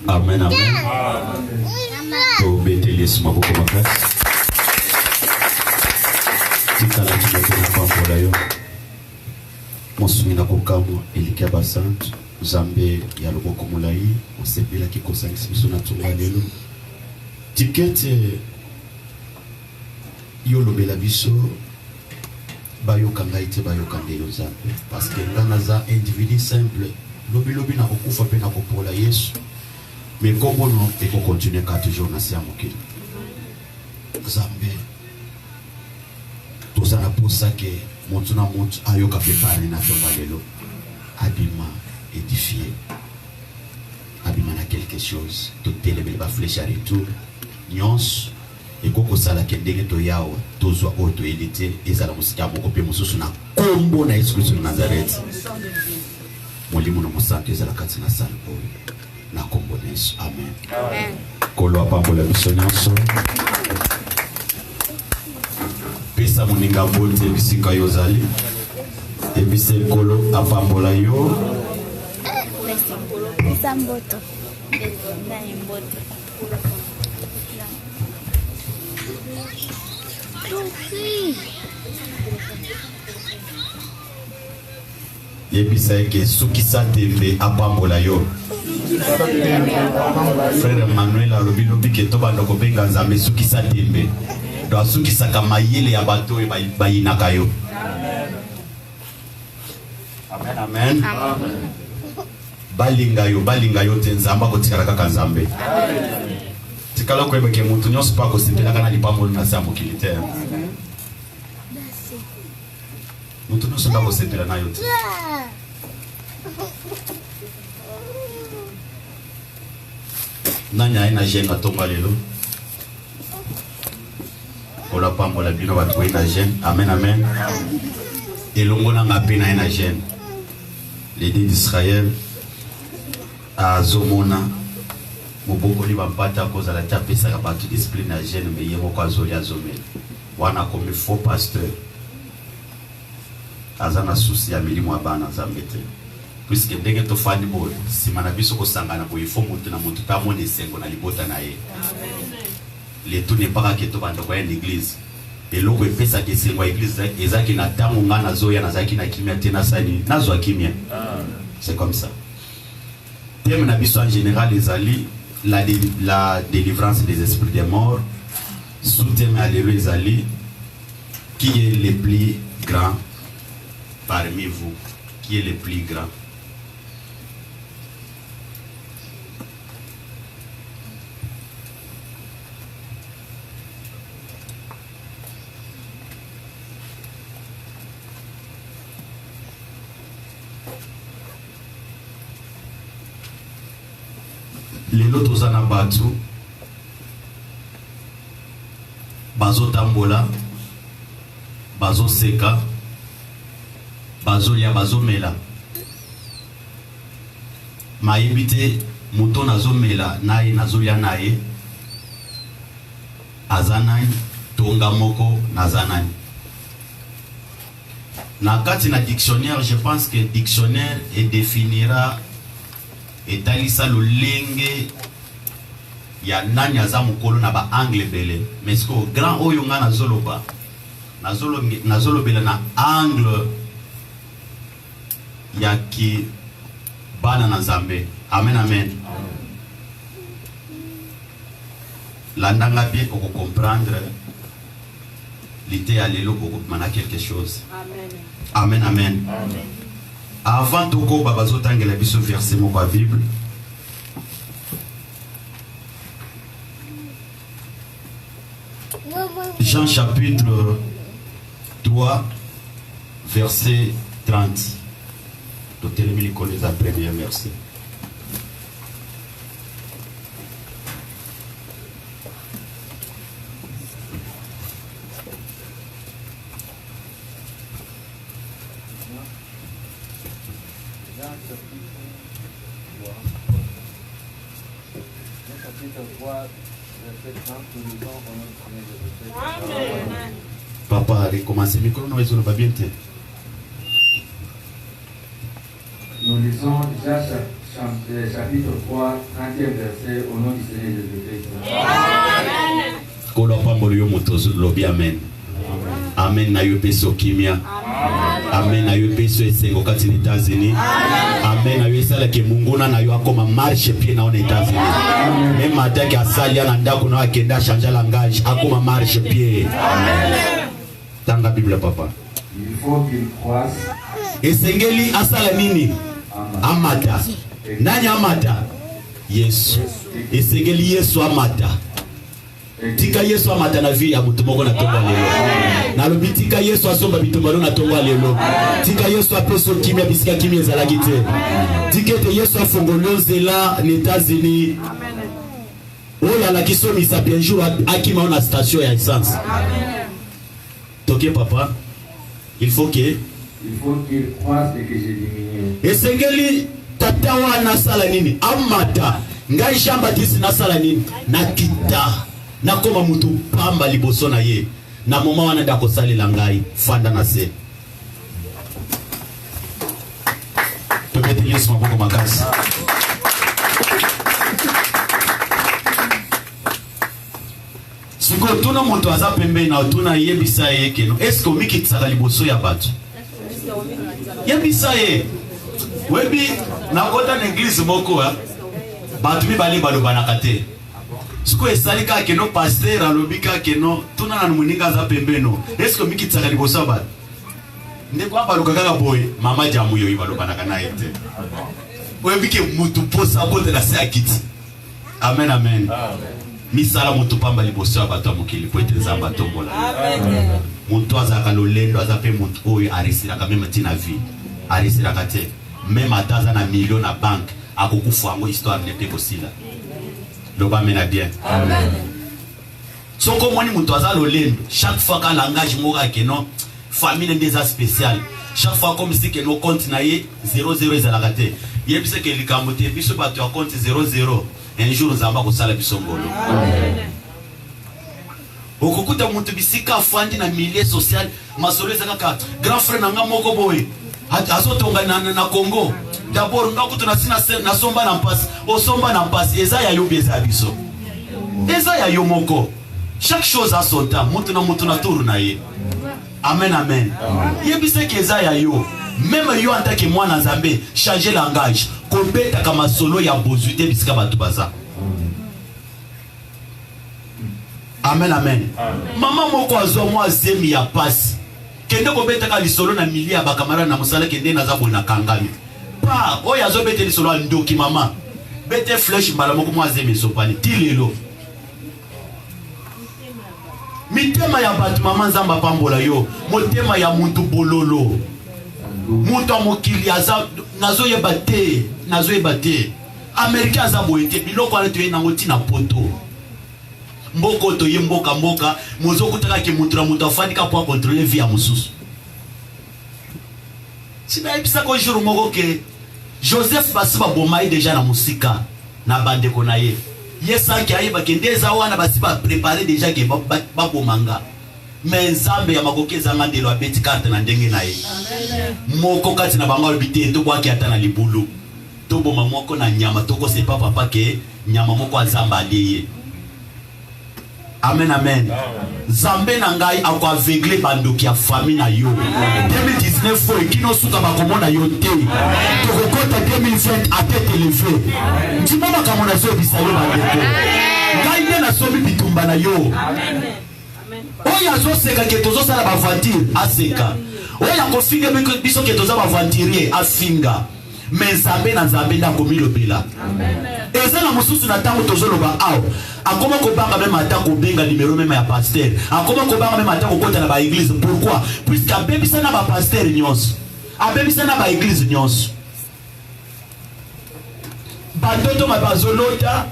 Amen, amen. Obétélisse ma beaucoup ma place. Tikala tunapenda kwa mbola yo. Mosumina kokamwa elika basante. Zambe ya loboko mulai. Osepela kikosangisi biso na tunga lelo. Tikete yo lobela biso. Bayoka ngaite bayoka ndeyo zambe. Parce que ngana za individu simple. Lobi na kokufa pe na kopola Yesu. Mais comment nous devons continuer à toujours dans ces amokili. Zambe. Tout ça n'a pour ça que mon ayoka préparé na tomba lelo. Abima édifié. quelque chose. Tout télémé va fléchir à retour. Nyons. Et koko sala kendenge to yawa tozwa auto elite ezala musika moko pe mususu na kombo na Yesu Kristo na Nazareth. Molimo na musantu ezala kati na sala na kombo na Yesu. Amen. Amen. Kolo apambola biso nyonso. Pesa moninga bote bisika yozali. Ebise kolo apambola yo. Pesa mboto. Na mboto. Yebisa eke sukisa tembe apambola yo. Frère Emmanuel alobi lobi ke toba ndoko benga nzambe sukisa tembe. Do sukisa kama yele ya bato e bayinaka yo. Amen amen. Balinga yo te nzamba kotikala kaka nzambe. Tikala ko ebeke mutu nyonso pa ko sentela kana lipambola na sambo kilitaire. Mutu nyonso pa ko sentela na yo te. Nanya ina jenga tomba lelo. Ola pambola bino batu ina jen. Amen amen. Elongo na ngapena ina jen. L'État d'Israël a zomona moboko li bampata koza la tapesa ka batu discipline na jen me yemo kwa zoli azomela. Wana comme faux pasteur. Azana souci ya milimo abana zambete. Puisque ndenge to fandi boy simana biso ko sangana boy fo mutu na mutu ta mone sengo na libota na ye. Le tout n'est pas que to bando kwa l'église. Et loko epesa ke sengo église ezaki na tango ngana zoya na zaki na kimia tena sani nazo kimia. C'est comme ça. Thème na biso en général ezali la délivrance des esprits des morts. Sous-thème alléluia ezali qui est le plus grand parmi vous? Qui est le plus grand? Lelo tozana batu bazo tambola bazo seka bazo ya bazo mela maibite muto nazo mela naye nazo ya naye azanani tonga moko nazanani na kati na dictionnaire. Je pense que dictionnaire définira etalisa lolenge ya nani aza mukolo na ba angle bele. Mais ce que grand oyo nga nazoloba nazolobela na angle ya ki bana na Nzambe. Amen amen. Landanga bien pour comprendre l'idée à l'élo pour comprendre quelque chose. Amen amen. Amen. Avant toko babazo tangela biso verset moko Bible. Jean chapitre 3 verset 30. Totelemi likolo za premier verset. Papa, allez commencer. Micro, nous ne pas bien. Nous lisons déjà chapitre 3, 30e verset au nom du Seigneur Jésus-Christ. Amen. Amen. Na yopeso kimia. Amen. Na yopeso esengo kati na États-Unis. Amen. Na yosala ke munguna na yo akoma marche pied na on États-Unis. Même ataki asali na ndako na akenda changer langage akoma marche pied. Amen. Tanga Bible papa. Il faut qu'il croisse. Esengeli asala nini? Amata. Nani amata? Yesu. Esengeli Yesu amata. tika yesu amata na vie ya mutu moko na tongo lelo nalobi tika yesu asomba bitumba na tongo lelo tika yesu apeso kimia bisika kimia ezalaki te tika ete yesu afongoli nzela na États-Unis oyo alakisomisa bien jour akima na station ya essence. Toke papa il faut qu'il croisse et que je diminue. Esengeli tata wana sala nini amata ngai shamba disi na sala nini nakita nakoma mutu pamba liboso na ye na moma wana ndako salela ngai fanda na se topete yesu maboko makasi. Siko tuna moto aza pembe na tuna yebisa ye keno esko miki tsala liboso ya batu yebisa ye webi na kota na église moko batu mibale balobanaka te siko esali kaka keno pasteur alobi kaka keno tuna na moninga aza pembe no esko miki tsala liboso ya batu ndeko abaluka kaka boye mama jamu yoyi balobanaka na ye te webi ke mutu posa kote na se akiti. Amen amen. Misala mutu pamba liboso ya bato mokili po ete nzamba tombola. Amen. Mutu azaka lolendo azape mutu oyo arisiraka meme tina vie. Arisiraka te. Meme ataza na million na banque akokufa ngo histoire ne pe kosila. Loba mena bien. Amen. Soko moni mutu aza lolendo chaque fois ka langage moka keno famille ndeza spécial. Chaque fois comme si que nos comptes na ye 00 ezalaka te. Yebise ke likambo te biso bato ya compte 00. Un jour nzamba kosala biso ngolo. Okokuta mutu bisika afandi na milieu social masolo ezaka ka grand frère nanga moko boye azotonga na Congo d'abord ngakutu na sina na somba na mpasi osomba na mpasi eza ya yobi eza biso eza ya yo moko chaque chose a son temps mutu na tour na ye. Amen amen. Yebise ke eza ya yo même yo en tant que mwana nzambe changer langage kobeta kama solo ya bozuite bisika batu baza. Amen amen. Mama moko azo mwa zemi ya pasi kende kobeta ka lisolo na mili ya bakamara na musala kende na zabo na kangami pa oyo azo bete lisolo ndoki mama bete flesh mbala moko mwa zemi sopani tilelo mitema ya batu mama nzamba pambola yo motema ya muntu bololo muntu amokili aza nazo yeba te Amerika aza boete biloko ale to yenango tina poto mboko to ye mboka mozo kutaka ke muntu na muntu afandika po contrôler vie ya mususu. Sina episa ko jour moko ke Joseph basiba bomai déjà na musika na bandeko na ye yesanki ayeba ke ndeza wana basiba préparer déjà ke ba bomanga mais nzambe ya makokeza ngandelo abeti carte na ndenge na ye moko kati na bango bité to bwaki ata na libulu to boma moko na nyama to ko se papa ke nyama moko azamba aliye. Amen amen. Zambe na ngai ako aveugle bandoki ya famille na yo 2019 fo ekino suka bakomona yo te tokokota 2020 atete levé ndimama kamona zo bisayo bandeko ngai nde na somi bitumba na yo. Amen. Oya zo seka ke tozo sala ba voiture aseka oya kofinga biso ke toza ba voiturier afinga mais Zambe na Zambe na komilobela. Amen. Eza na mususu na tango tozoloba aw akoma kobanga même atako benga numéro même ya pasteur akoma kobanga même atako kota na ba église. Pourquoi? Puisque abebisa na ba pasteur nyonso abebisa na ba église nyonso batoto mabazolota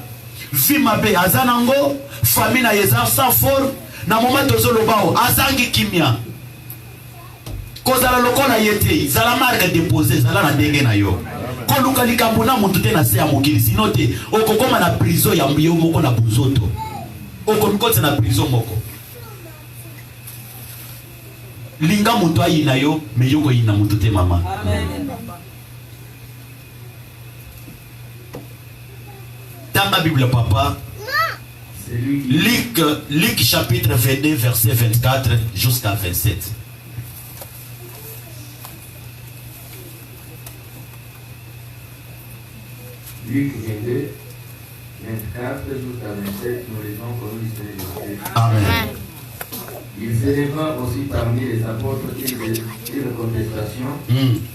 vi mabe azanango famille na yeza sa for na moment tozoloba azangi kimia kozala lokola yete zala marque déposée zala na ndenge na yo koluka likambo na muntu te na se ya mokili sino te okokoma na prison ya mbiyo moko na buzoto okomikoti na prison moko linga muntu ayina yo me yoko yina muntu te mama. Amen. Dans la Bible papa Luc chapitre 22 verset 24 jusqu'à 27. Luc 22, 24 jusqu'à 27, nous lisons comme il s'est. Amen. Il s'éleva aussi parmi les apôtres une contestation.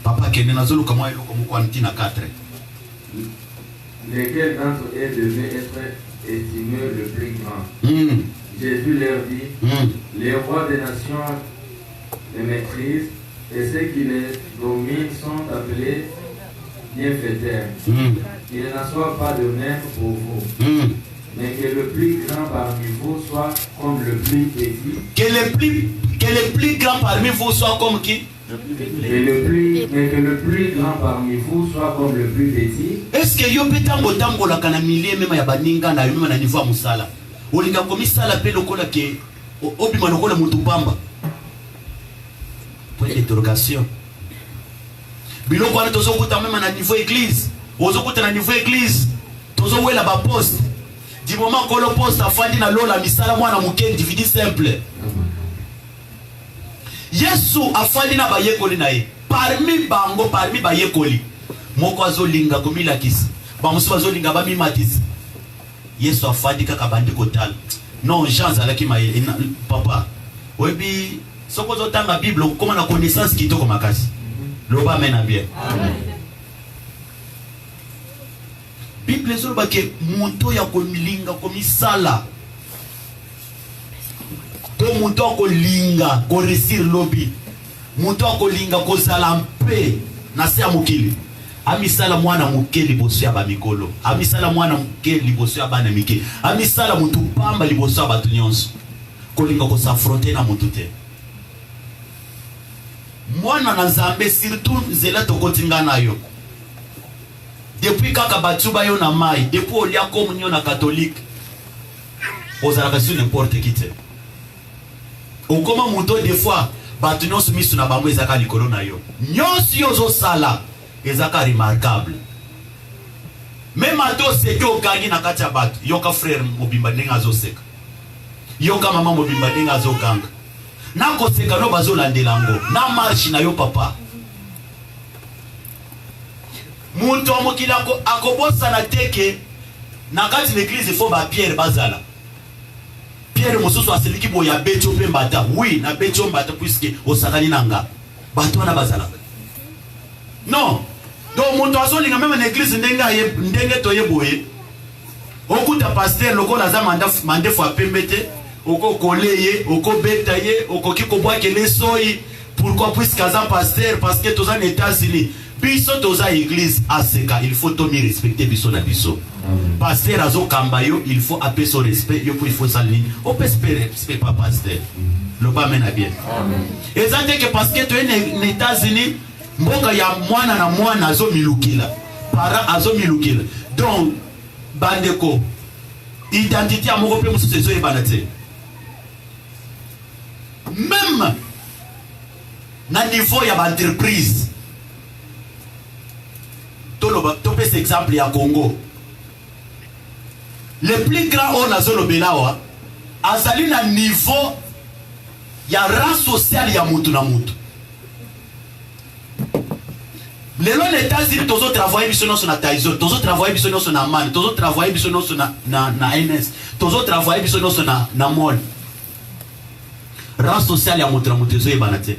Papa, qui est dans le comment il est 4. Lequel d'entre eux devait être estimé le plus grand. Jésus leur dit, les rois des nations les maîtrisent et ceux qui les dominent sont appelés bienfaiteurs. Il n'en soit pas de même pour vous. Mais que le plus grand parmi vous soit comme le plus petit. Que le plus grand parmi vous soit comme qui? Mais que le plus grand parmi vous soit comme le plus petit. Est-ce que yo petango tango la kana milie mema ya baninga na yuma na niveau ya musala? Olinga komisala pe lokola ke obima lokola mutu pamba. Point d'interrogation. Biloko wana tozo kuta mema na niveau église. Ozo kuta na niveau église. Tozo wela ba poste. Du moment que le poste a fandi na lola misala mwana muke dividi simple. Yesu a fandi na bayekoli na ye. Parmi bango, parmi bayekoli. Moko azolinga komila kisi. Ba musu azolinga ba mimatisi. Yesu a fandi kaka bandi kotal. Non, Jean zalaki maye papa. Webi soko zotanga Bible koma na connaissance kitoko makasi. Loba mena bien. Amen. Bible zoba ke muntu ya komilinga komisala. To muntu akolinga ko resir lobi. Muntu akolinga ko sala mpe na se amukili. Amisala mwana muke liboso ya ba mikolo. Amisala mwana muke liboso ya bana mike. Amisala muntu pamba liboso ya batu nyonso. Kolinga ko s'affronter na muntu te. Mwana na Nzambe surtout zela to kotinga nayo. Depuis kaka batuba yo na mai, depuis olia communion na catholique, ozalaka sur n'importe qui te. Ou comment muto des fois batu nyonso misu na bango ezaka likolo na yo. Nyonso yozo sala ezaka remarquable. Même ato seke okangi na kati ya batu, yoka frère mobimba ndenga azoseka. Yoka mama mobimba ndenga azokanga. Na koseka no bazolandelango, na marche na yo papa. Muntu amokila akobosa na teke na kati l'église faut ba Pierre bazala. Pierre mosusu aseliki boya becho pe mbata. Oui, na becho mbata puisque osakani nanga. Bato wana bazala. Non. Donc muntu azolinga même na église ndenge toye boye. Okuta pasteur lokola za mande fo apembete, oko koleye, oko betaye, oko kikobwa kele soyi. Pourquoi puisque azan pasteur parce que toza na États-Unis. Biso toza église aseka, il faut to mi respecter biso na biso. Pasteur azo kambayo, il faut appeler son respect, yo il faut salir. On peut espérer pas pasteur. Le pas mena bien. Et ça que parce que tu es aux États-Unis, mboka ya mwana na mwana azo milukila. Para azo milukila. Donc bandeko identité à moko pe musu sezo e banate. Même na niveau ya entreprise. Topé cet exemple à Congo. Le plus grand on a zolo belawa azali na niveau ya race sociale ya mutu na mutu. Les lois les États-Unis tous autres travaillent biso non na Tyson, tous autres travaillent biso non na Man, tous autres travaillent biso non na NS, tous autres travaillent biso non na Mall. Race sociale ya mutu na mutu zo yebana te.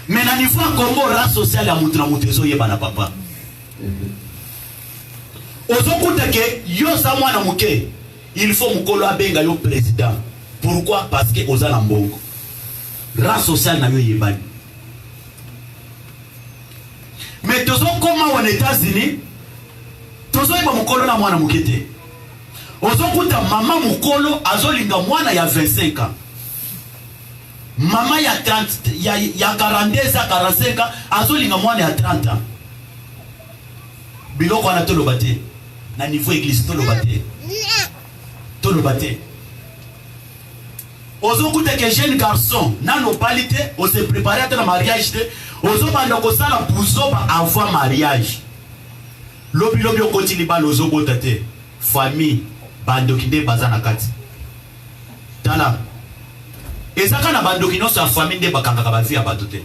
Mais na niveau Congo race sociale ya mutu na mutu zo yebana papa. Ozokuta ke yo sa mwana muke, il faut mukolo abenga yo président. Pourquoi? Parce que oza na mbongo. Race sociale na yo yebani. Mais tozo koma aux États-Unis, tozo yeba mukolo na mwana mukete. Ozokuta mama mukolo azolinga mwana ya 25 ans. Mama ya 30 ya 42 à 45 ans azolinga mwana ya 30 ans. Biloko wana toloba te na niveau église toloba te ozokuta ke jeune garçon nano palite o se préparer à la mariage te ozobanda kosala buzoba avant mariage lobi okotili bana ozobota te famille bandoki nde baza na kati tala ezaka na bandoki nyonso ya famille nde bakangaka bavi ya bato te.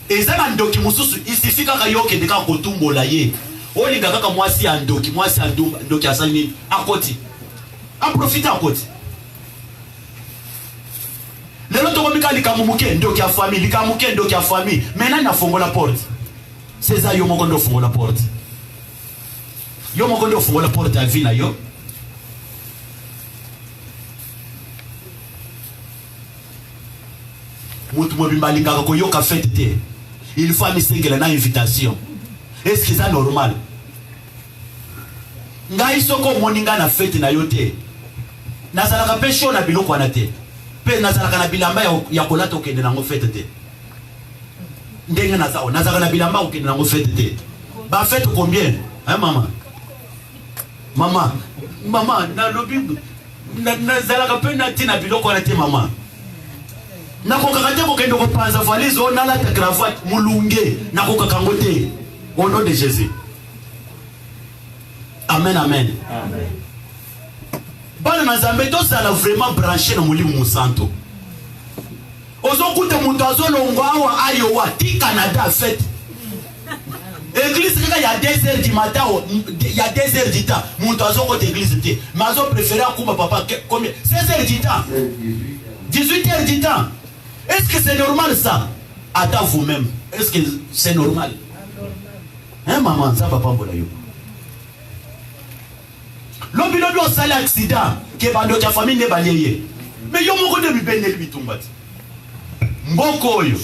Ezana ndoki mususu isifika kaka yoke ndeka kotumbola ye. Olinga kaka mwasi ya ndoki ndoki asali akoti. A profiter akoti. Lelo to komika likamuke ndoki ya famille, likamuke ndoki ya famille. Maintenant na fongola porte. César yo moko ndo fongola porte. Yo moko ndo fongola porte ya vie na yo. mutu mobimba lingaka koyoka fête te. Il faut amisengela na invitation. Est-ce que c'est normal? Ngai soko moninga na fête na yote. Nazalaka pesho na biloko wana te. Pe nazalaka na bilamba ya kolata okende nango fête te. Ndenge nazalaka na bilamba okende nango fête te. Ba fête combien? Hein maman? Maman, na lobi nazalaka pe na tina biloko wana te maman. Na kokaka te kokende ko panza valise ona la ta cravate mulunge na kokaka ngote. Au nom de Jésus. Amen, amen. Amen. Bana nazambe to sala vraiment branché na mulimu musanto. Ozo kuta muntu azolongwa awa ayo wa ti Canada fête. Église kaka ya 2h du matin, il y a 2h du temps. Muntu azoko église te. Mais azo préféré akuma papa combien 16h du temps. 18h du temps. Est-ce que c'est normal ça? Attends vous-même. Est-ce que c'est normal? Hein maman, ça papa mbola yo. Lobi au sale accident que bando ta famille ne balayé. Mais yo moko de bibene bitumba. Mboko yo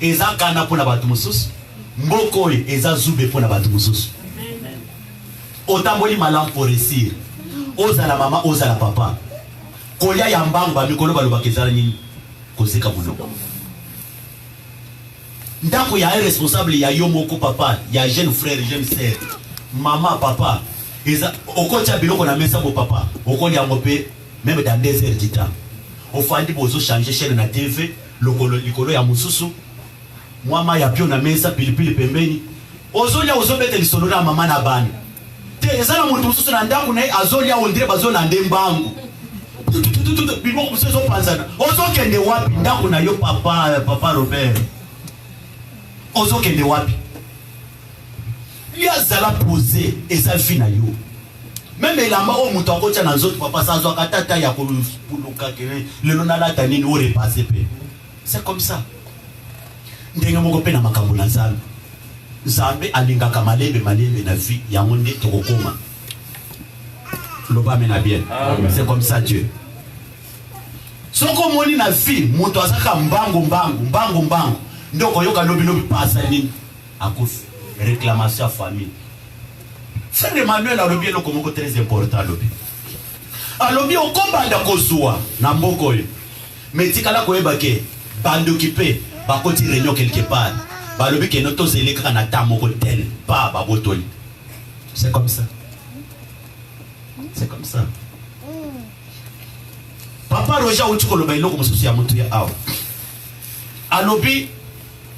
eza kana pona batu mususu. Mboko yo eza zube pona batu mususu. Otamboli malam pour réussir. Oza la maman, oza la papa. Kolia ya mbamba mikolo baloba kezala nini? Kozeka monoko. Ndako ya responsable ya yo moko papa, ya jeune frère, jeune sœur. Maman, papa. Okocha biloko na mesa bo papa. Okoli yango pe même dans 2 heures du temps. Ofandi bozo changer chaîne na TV, likolo ya mususu. Mwama ya pio na mesa pilipili pembeni. Ozolia ozobete lisolo na mama na bani. Te ezala muntu mususu na ndako na azolia ondire bazo na ndembangu. Biloko mususu panzana. Ozokende wapi ndako na yo papa Robert? Ozokende wapi? Il y a zala posé et ça fin na yo. Même elamba o mutu akocha na nzoto papa sa zo akatata ya kuluka kene lelo na lata nini o repasser pe. C'est comme ça. Ndenge moko pe na makambo na Nzambe. Nzambe alingaka malebe na vie ya monde tokokoma. Loba mena bien. C'est comme ça Dieu. Soko moni na vie mutu asaka mbangu. Ndoko yoka lobi pasa nini akufi. Réclamation à famille. Frère Emmanuel a lobi eloko moko très important lobi. Alobi okombanda kozwa na mboko yo. Mais tikala koyeba ke bando kipe bakoti réunion quelque part. Ba lobi ke noto zeleka na tamoko tel pa babotoli. C'est comme ça. C'est comme ça. Papa Roger utiko loba eloko mususu ya mutu ya awa. Alobi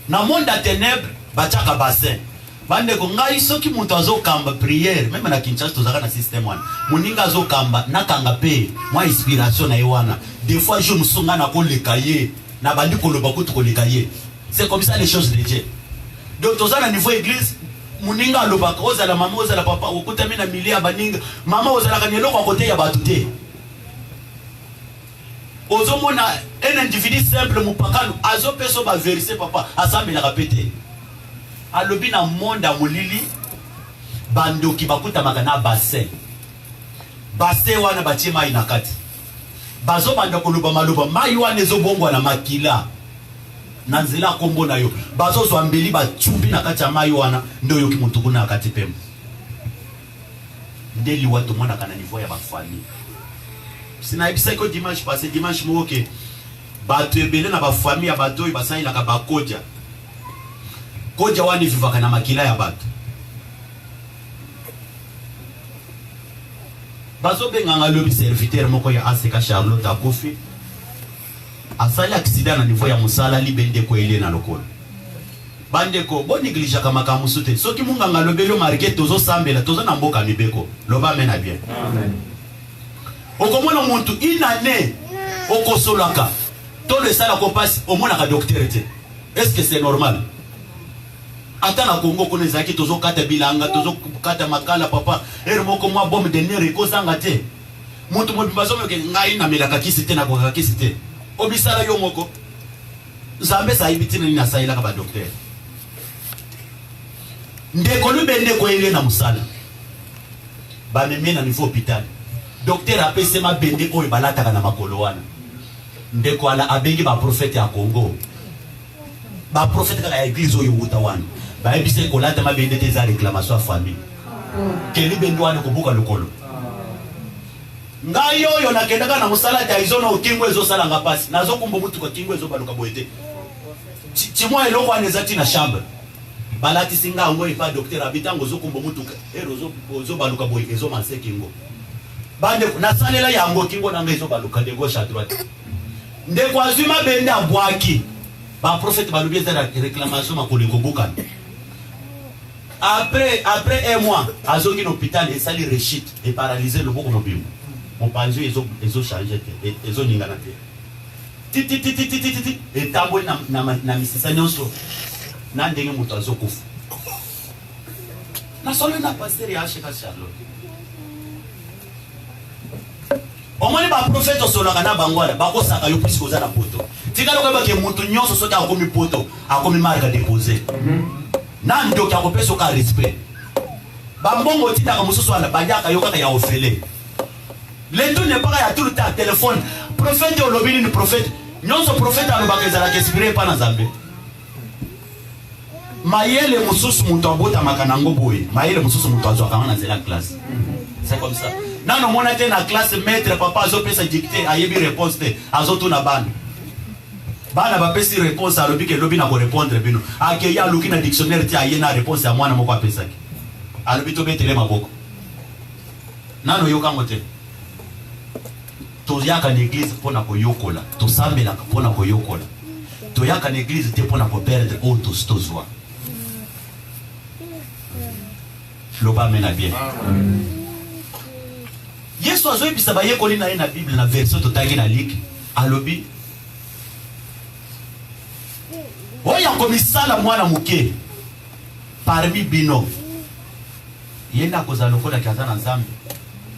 na monde à ténèbres bachaka bassin. Bande ko ngai soki muntu azokamba prière même na Kinshasa tozaka na système wana muninga azokamba nakanga pe mwa inspiration na yewana des fois je musunga na ko lekaye na bandi ko loba ko to lekaye. C'est comme ça les choses de Dieu. Donc tozana niveau église muninga loba ko za la maman za la papa okutami na milia baninga mama ozala ka nyeloko côté ya batute. Ozomona un individu simple mupakano azopeso ba verser papa asambe la répéter. Alobi na monde a molili bando ki bakuta makana bassin wana batie mai na kati bazo banda koluba maluba mai wana ezobongwa na makila na nzela kombo na yo bazo zwa mbeli bachubi na kati ya mai wana ndo yo ki muntu kuna kati pembe ndeli watu mwana kana niveau ya ba famille sina ebisa ko dimanche passé dimanche moke batu ebele na ba famille ya bato basai la ka bakoja koja wani vivaka na makila ya batu bazo benga lobi serviteur moko ya ACK Charlotte akufi asali accident na niveau ya musala libende ko ele na lokolo bandeko bo néglige kama kamusute soki munga ngalobelo marqué tozo sambela tozo na mboka mibeko loba mena bien amen okomona muntu inane okosolaka to le sala ko passe omona ka docteur te. Est-ce que c'est normal? Atana Congo kone zaki tozo kata bilanga tozo kata makala papa moko mwa bombe de nere ko zanga te muntu mo bibazo ke ngai na melaka kisite na ko kisite obisala yo moko Nzambe sa ibitine ni na saila ka ba docteur ndeko lubende ko ele na musala ba meme na niveau hôpital docteur apese ma bende oyo balata kana makolo wana ndeko ala abengi ba prophète ya Congo ba prophète ka église oyo utawana ba ebise ko lata mabende te za réclamation à famille keli bendwane kubuka lokolo ngayo yo nakendaka na musala ta izono okingwe ezo sala nga pasi nazo kumbo mutu ko kingwe ezo baluka boete chimwa eloko anezati na chambre balati singa ngo ipa docteur abitango zo kumbo mutu erozo zo baluka boye ezo manse kingo bande na salela yango kingo na ngezo baluka de gauche à droite ndeko azuma bende abwaki ba prophète balubi za réclamation makole kobuka après un mois azongi na hôpital et sali rechute et paralysé le boko mobimbo mon panzo ezo changer ezo ningana te ti et tambo na misisa nyonso na ndenge mutu azokufa na solo na pasteur ya Sheka Charlotte omoni ba prophète osolaka na bangwala bakosaka yo puisque oza na poto tikalo ko ba ke mutu nyonso soki akomi poto akomi marque déposée na ndoki akopesa ka respect bambongo titaka mususu wana bajaka yo kaka ya ofele lento ne pas ya tout le temps téléphone prophète olobini ni prophète nyonso prophète alobaka ezala ke inspiré pa na Nzambe mayele mususu mutu abota makanango boye mayele mususu mutu azwaka na zela classe c'est comme ça nano mona te na classe maître papa azo pesa dictée ayebi réponse te azo tuna bana ba pesi réponse alobi ke lobi na ko répondre bino ake ya luki na dictionnaire ti ayena réponse ya mwana moko apesaki alobi to betele maboko nano yoka ngote to yaka na église pona ko yokola to sambela pona ko yokola to yaka na église te pona ko perdre autos tozwa loba mena bien Yesu azoyi bisaba yekoli na na Bible na verset totangi na liki alobi oya komisala mwana muke parmi bino yenda koza lokola kaza na Nzambe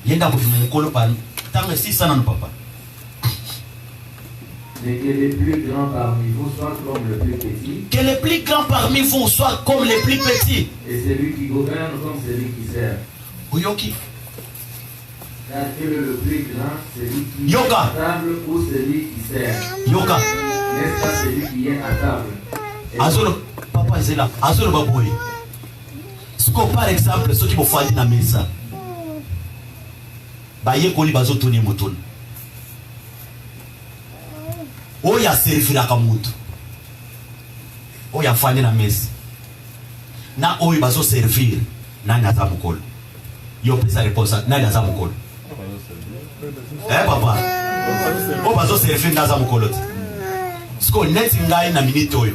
yenda ko mukolo par tango si sana no papa mais que les plus grands parmi vous soient comme le plus petit que les plus grands parmi vous soient comme les plus petits et celui qui gouverne comme celui qui sert uyoki car quel est le plus grand celui qui Yoka. est à table ou celui qui sert yoka n'est-ce pas celui qui est à table azolo papa zela azolo baboye siko par exemple ceux qui vont faire na mesa ba yekoli bazotuni mutuni oya servira ka mutu oya fanya na mesa na oyo bazo servir nani azamukolo yo pesa réponse nani azamukolo papa o bazo servir na azamukolo siko neti ngai na minute oyo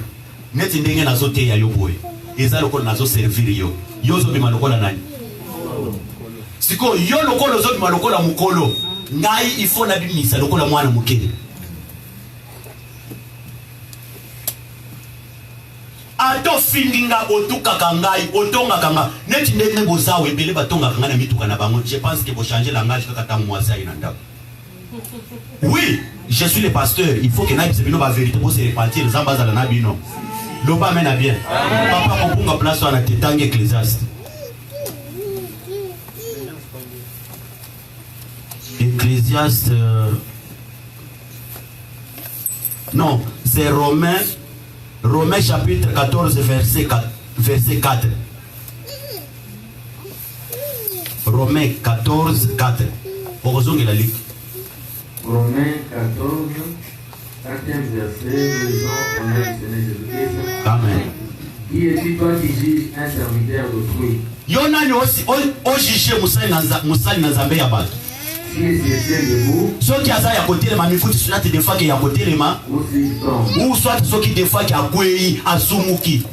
neti ndenge nazo te ya yo boye eza lokolo nazo servir yo zo bima lokola nani siko yo lokolo zo bima lokola mukolo ngai ifo na bimisa lokola mwana mukele ato findinga otuka kangai otonga kanga neti ndenge bozawe ebele batonga kanga na mituka na bango je pense que vous changer langage kaka tango mwasa ina ndako oui je suis le pasteur il faut que na bino ba vérité pour se repentir zamba na bino loba mena bien papa kopunga place wana tetange Ecclésiaste non c'est Romains chapitre 14 verset 4 Romains 14 4 Borozongi la ligue Romains 14 4e verset nous lisons au nom du Seigneur Jésus-Christ. Amen. Qui est-il toi qui juge un serviteur d'autrui? Yonani o jige musali na Nzambe ya bato. S'il se tient debout, soki aza ya kotelema mifuti sunati des fois que ya kotelema ou soit soki des fois que akwei asumuki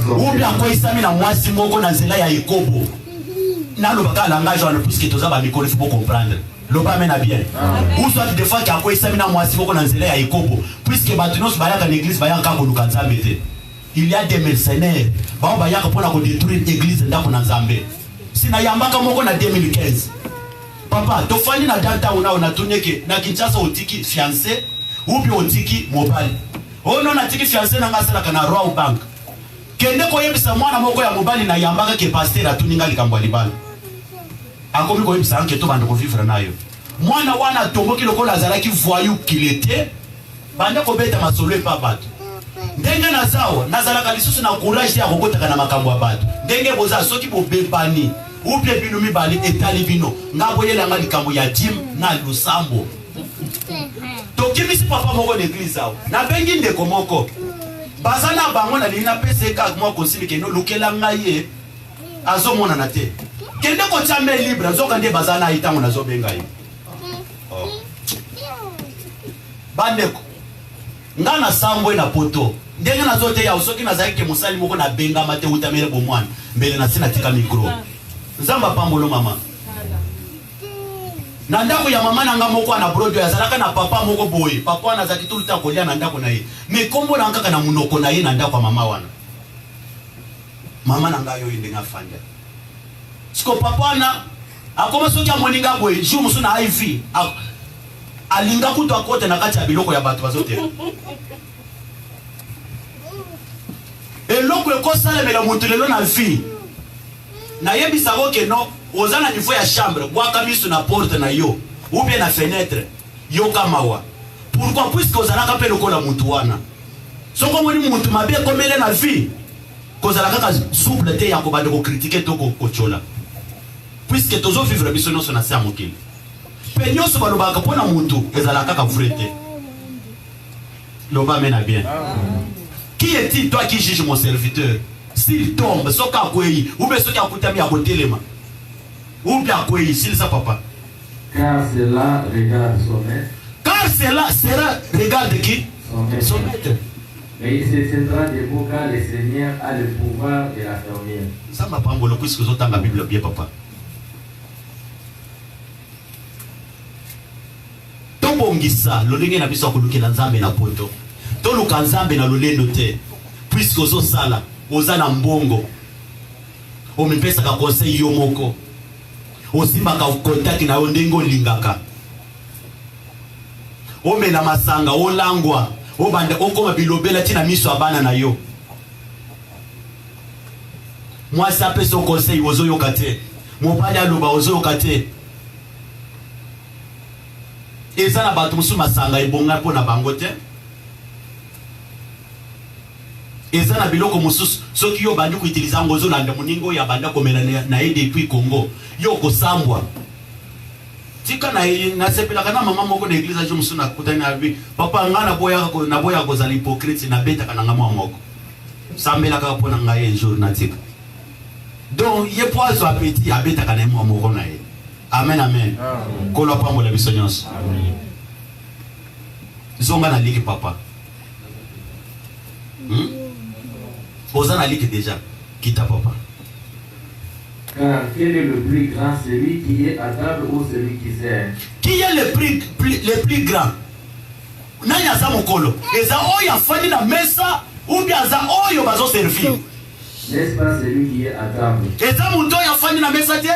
ou bien akwei na mwasi moko na nzela ya ekobo nalobaka langage wana puisque toza ba mikolo faut comprendre loba mena bien ou soit des fois que akwei na mwasi moko na nzela ya ekobo puisque bato nyonso bayaka na église bayaka koluka Nzambe te il y a des mercenaires bao bayaka mpona kodétruire église ndako na Nzambe sina yambaka moko na 2015 papa to fani na data una tunyeke na Kinshasa otiki fiancé ou bien otiki mobile ono na tiki fiancé na ngasala kana Royal Bank kende ko yebisa mwana moko ya mobile na yambaka ke pasteur atuninga likambo libala akomi ko yebisa anke to bando ko vivre nayo mwana wana tomboki lokola azalaki voyou qu'il était bande kobeta masolo epa bato ndenge nazawa nazalaka lisusu na courage ya kokotaka na makambo ya bato ndenge boza soki bobepani ubie bino mibali etali bino ngaboyelanga likambo ya jim na lusambo tokimisi papa moko l'église awo nabengi ndeko moko baza na bango na lina peseka mwa konsili keno lukela ngaye azomona na te kende ko chambe libre azoka nde baza na itango nazobenga ye bandeko ngana sambo na poto ndenge nazote ya usoki nazali ke musali moko na benga mate utamele bomwana mbele na sina tika mikro nzamba pambolo mama na ndako ya mama nanga moko na brodo azalaka na papa moko boye papa na zaki tuluta kolia na ndako na ye me kombo na nkaka na munoko na ye na ndako ya mama wana mama nanga yo inde ngafanda siko papa na akoma soki amoninga boye jour musu na IV alinga kutu akote na kati ya biloko ya bato bazote eloko ekosalemela muntu lelo na vie na yebisa boke no oza na niveau ya chambre bwaka miso na porte na yo ou bien na fenêtre yo kamawa pourquoi puisque ozalaka pe lokola muntu wana soko moni muntu mabe komele na vie kozalaka ka souple te ya ko bande ko critiquer to ko chola puisque tozo vivre biso nyonso na sa mokili pe nyonso balobaka pona muntu ezalaka ka frete loba mena bien. Qui est-il toi qui juge mon serviteur? S'il tombe, soka kwei, ou bien soka kutami à côté les mains. Ou bien kwei, s'il ça papa. Car cela regarde son maître. Car cela regarde qui? Son maître. Mais il se tiendra debout car le Seigneur a le pouvoir de la fermière. Ça m'a pas embolo puisque vous avez la Bible bien papa. Tombongisa, lolenge na biso akuluki na nzambe na poto. Toluka nzambe na lolendo te puisque ozo sala oza na mbongo omipesa ka conseil yo moko osimba ka contact na yo ndenge olingaka omela masanga olangwa obanda okoma bilobela tina miso abana na yo mwasi apesa conseil ozo yoka te mobali aloba ozo yoka te eza na bato mosusu masanga ebonga mpo na bango te eza na biloko mosusu soki yo bandi kuutiliza ngozo landa moningo ya banda komela na ye depuis Congo yo kosambwa tika na sepelaka na mama moko na église jo mosusu na kutani na bi papa ngana boya kozala hypocrite na beta kana ngamo moko sambela ka pona ngaye jour na tika donc ye poazo appétit abeta kana mo moko na ye amen amen kolo pambo la bisonyos amen zonga na liki papa Osa na liki déjà kita papa. Car quel est le plus grand, celui qui est à table ou celui qui sert? Qui est le plus grand? Nani aza mokolo? Eza oyo afandi na mesa ou bien aza oyo bazo servir? N'est-ce pas celui qui est à table? Eza muntu oyo afandi na mesa te?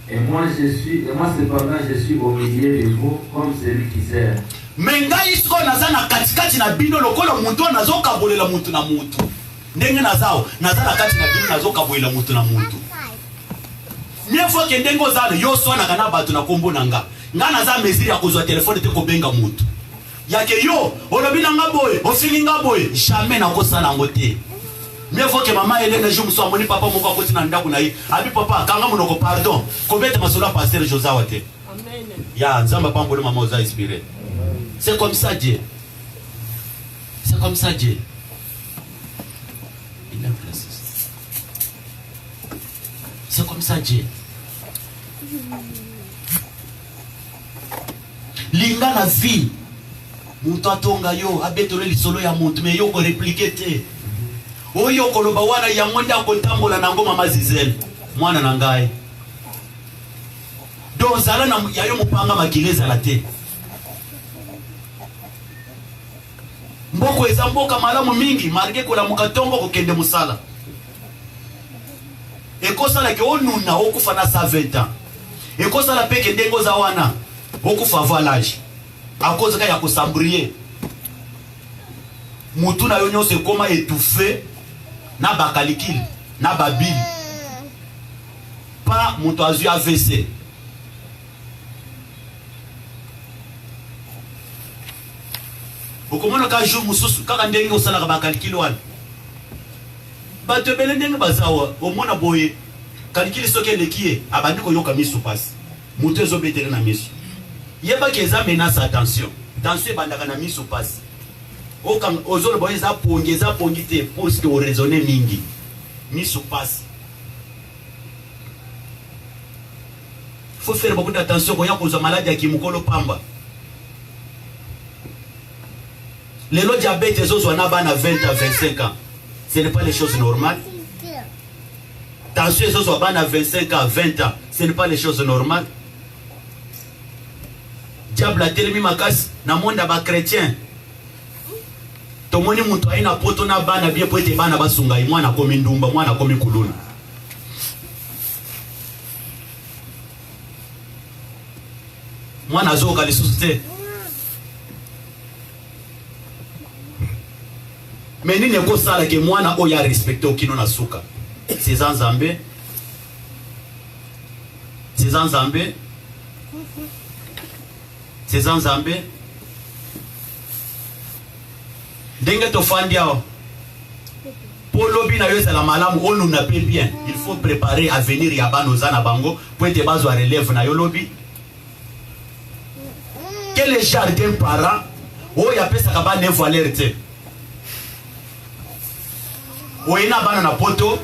Et moi cependant je suis au milieu de vous comme celui qui sert. Mengai siko naza na katikati na bino lokolo muntu nazo kabolela muntu na muntu. Ndenge nazao naza na kati na bino nazo kabolela muntu na muntu. Niefo ke ndengo zalo yo sona kana batu na kombo nanga. Nga naza mesiri ya kozwa telefone te ko benga muntu. Yake yo olobina nga boye ofili nga boye jamais na kosala ngote. Niefo ke mama Elena jumu so amoni papa moko akoti na ndaku na ye. Abi papa kanga munoko pardon. Ko beta masolo pasteur Josa wate. Amen. Ya nzamba pambolo mama oza inspiré. C'est comme ça Dieu. C'est comme ça Dieu. Il a placé. C'est comme ça Dieu. Linga la vie. Muntu atonga yo abetole lisolo ya muntu me yo ko répliquer te. Oyo koloba wana ya mwenda ko tambola na ngoma mazizela. Mwana na ngai. Donc zala na ya yo mupanga makileza la te. Mboko eza mboka malamu mingi marge kola mukatombo kokende musala ekosala ke onuna okufa na 120 ans ekosala peke ndengo za wana okufa valage akoza ka ya kosambrier mutu na yo nyonso ekoma étouffé na bakalikili na babili pa mutu azwi AVC okomona ka jour mususu kaka ndenge osalaka ba calcul wana bato bele ndenge bazawa omona boye calcul soki elekie abandi koyoka miso pasi moto ezobetele na miso yebaki eza menace attention tension ebandaka na miso pasi ozoloba eza pongi te poske oraisonne mingi miso pasi. Faut faire beaucoup d'attention quand il y a des maladies qui mukolo pamba. Les lots diabète, les autres, on a 20 à 25 ans. Ce n'est pas les choses normales. Tension, les autres, on a 25 à 20 ans. Ce n'est pas les choses normales. Diable a tellement ma casse dans le monde des chrétiens. Tout le monde est na poto na bana bien pour être bana basunga. Moi na komi ndumba, moi na komi kuluna. Moi nazoka lisusu te. Mais nini ekosala ke mwana oyo respecte okino na suka. C'est Nzambe. C'est Nzambe. C'est Nzambe. Ndenge tofandi awa. Polobi na yo ezala malamu olu na pe bien. Il faut préparer à venir ya bano za na bango pour être bazo relève na yo lobi. Quel est jardin parent? Oh, il y a pas ça qui va valeur te. Oh, il y a bana na poto.